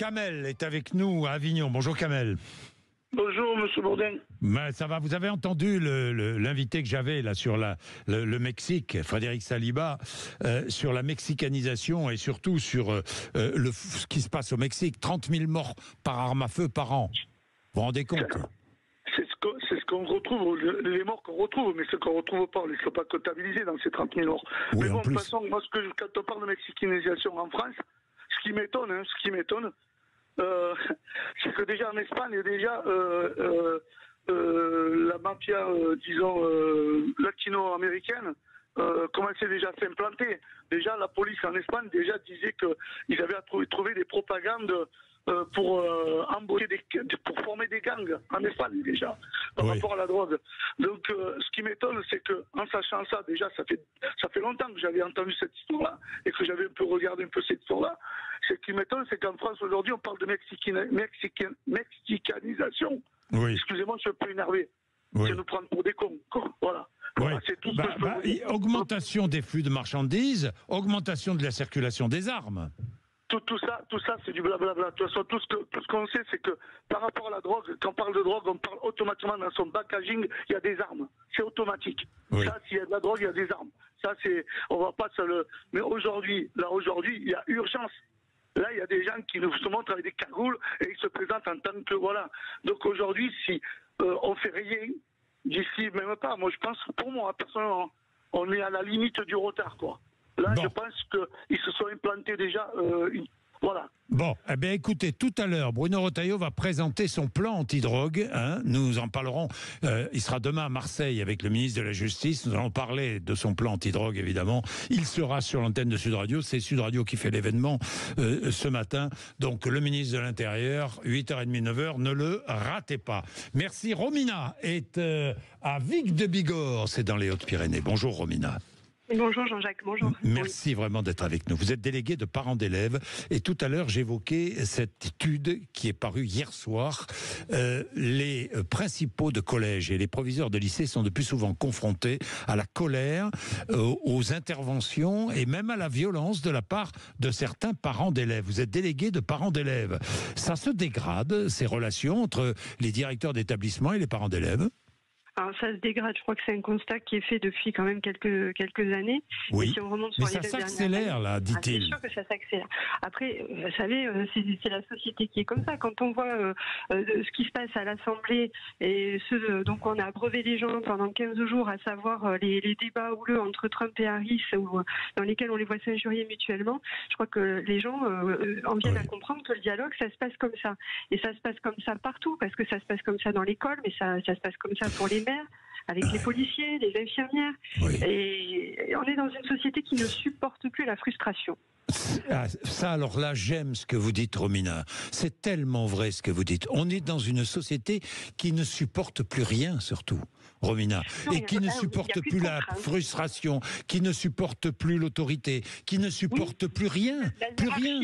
Kamel est avec nous à Avignon. Bonjour Kamel. Bonjour Monsieur Bourdin. Ça va, vous avez entendu l'invité que j'avais là sur le Mexique, Frédéric Saliba, sur la mexicanisation et surtout sur ce qui se passe au Mexique. 30 000 morts par arme à feu par an. Vous vous rendez compte? C'est ce qu'on retrouve, les morts qu'on retrouve, mais ce qu'on ne retrouve pas, ils ne sont pas comptabilisés dans ces 30 000 morts. Oui, mais bon, en de plus. toute façon, moi, quand on parle de mexicanisation en France, ce qui m'étonne, c'est que déjà en Espagne, la mafia, latino-américaine, commençait déjà à s'implanter. Déjà, la police en Espagne disait qu'ils avaient trouvé des propagandes pour pour former des gangs en Espagne déjà, par rapport à la drogue. Donc, ce qui m'étonne, c'est que en sachant ça, déjà, ça fait longtemps que j'avais entendu cette histoire-là et que j'avais un peu regardé cette histoire-là. Ce qui m'étonne, c'est qu'en France aujourd'hui, on parle de mexicanisation. Oui. Excusez-moi, je suis un peu énervé. Oui. C'est nous prendre pour des cons. Voilà. Voilà, c'est tout ce que je peux vous dire. Augmentation des flux de marchandises, augmentation de la circulation des armes. Tout ça, c'est du blablabla. De toute façon, tout ce qu'on sait, c'est que par rapport à la drogue, quand on parle de drogue, on parle automatiquement dans son packaging, il y a des armes. C'est automatique. Oui. Ça, s'il y a de la drogue, il y a des armes. Ça, on va pas se le. Mais aujourd'hui, il y a urgence. Là, il y a des gens qui nous se montrent avec des cagoules et ils se présentent en tant que voilà. Donc aujourd'hui, si on fait rien d'ici, même pas. Moi, je pense, pour moi, personnellement, on est à la limite du retard, quoi. Là, Bon. je pense qu'ils se sont implantés déjà. Voilà. Bon, eh bien écoutez, tout à l'heure, Bruno Retailleau va présenter son plan antidrogue. Nous en parlerons. Il sera demain à Marseille avec le ministre de la Justice. Nous allons parler de son plan antidrogue, évidemment. Il sera sur l'antenne de Sud Radio. C'est Sud Radio qui fait l'événement ce matin. Donc, le ministre de l'Intérieur, 8h30, 9h, ne le ratez pas. Merci. Romina est à Vic de Bigorre. C'est dans les Hautes-Pyrénées. Bonjour, Romina. Bonjour Jean-Jacques, bonjour. Merci vraiment d'être avec nous. Vous êtes délégué de parents d'élèves et tout à l'heure j'évoquais cette étude qui est parue hier soir. Les principaux de collège et les proviseurs de lycée sont de plus souvent confrontés à la colère, aux interventions et même à la violence de la part de certains parents d'élèves. Vous êtes délégué de parents d'élèves. Ça se dégrade, ces relations entre les directeurs d'établissement et les parents d'élèves? Alors ça se dégrade, je crois que c'est un constat qui est fait depuis quand même quelques années. Oui, si on remonte sur mais ça s'accélère là, dit-il. C'est sûr que ça s'accélère. Après, vous savez, c'est la société qui est comme ça. Quand on voit ce qui se passe à l'Assemblée et donc on a abreuvé les gens pendant 15 jours, à savoir les débats houleux entre Trump et Harris, dans lesquels on les voit s'injurier mutuellement, je crois que les gens en viennent à comprendre que le dialogue, ça se passe comme ça. Et ça se passe comme ça partout, parce que ça se passe comme ça dans l'école, mais ça se passe comme ça pour les maires, avec les policiers, les infirmières. Oui. Et on est dans une société qui ne supporte plus la frustration. Ça, alors là, j'aime ce que vous dites, Romina. C'est tellement vrai ce que vous dites. On est dans une société qui ne supporte plus rien, surtout, Romina, et qui ne supporte plus la frustration, qui ne supporte plus l'autorité, qui ne supporte plus rien, plus rien.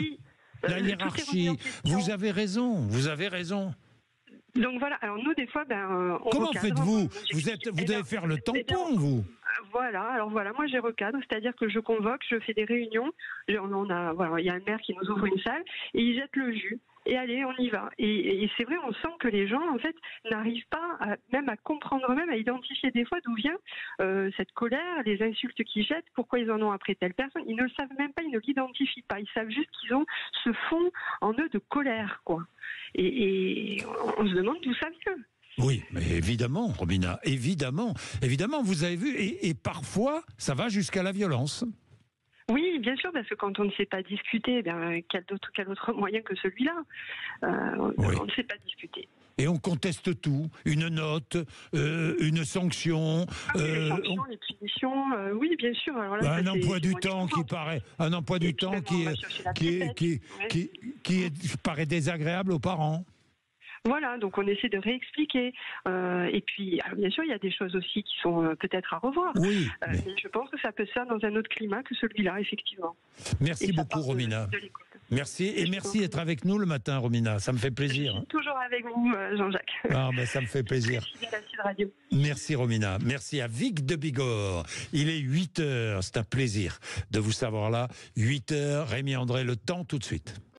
La hiérarchie. Vous avez raison, vous avez raison. Donc voilà, alors nous des fois, on Comment recadre. faites-vous? Vous devez faire le tampon, vous. Voilà, moi je recadre, c'est-à-dire que je convoque, je fais des réunions, il y a un maire qui nous ouvre une salle et il jette le jus. Et allez, on y va. Et c'est vrai, on sent que les gens, en fait, n'arrivent pas même à comprendre eux-mêmes, à identifier des fois d'où vient cette colère, les insultes qu'ils jettent, pourquoi ils en ont après telle personne. Ils ne le savent même pas, ils ne l'identifient pas. Ils savent juste qu'ils ont ce fond en eux de colère, quoi. Et on se demande d'où ça vient. Oui, mais évidemment, Romina, évidemment, vous avez vu, et parfois, ça va jusqu'à la violence. Oui, bien sûr, parce que quand on ne sait pas discuter, quel autre moyen que celui-là on ne sait pas discuter. Et on conteste tout, une note, une sanction. Les sanctions, les punitions, oui, bien sûr. Alors là, un emploi du temps qui paraît désagréable aux parents. Voilà, donc on essaie de réexpliquer. Et puis, alors bien sûr, il y a des choses aussi qui sont peut-être à revoir. Oui. Mais je pense que ça peut se faire dans un autre climat que celui-là, effectivement. Merci beaucoup, Romina. Merci, et merci d'être avec nous le matin, Romina. Ça me fait plaisir. Je suis toujours avec vous, Jean-Jacques. Ah, mais ça me fait plaisir. Merci à Sud Radio. Merci, Romina. Merci à Vic de Bigorre. Il est 8h. C'est un plaisir de vous savoir là. 8h, Rémi André, le temps tout de suite.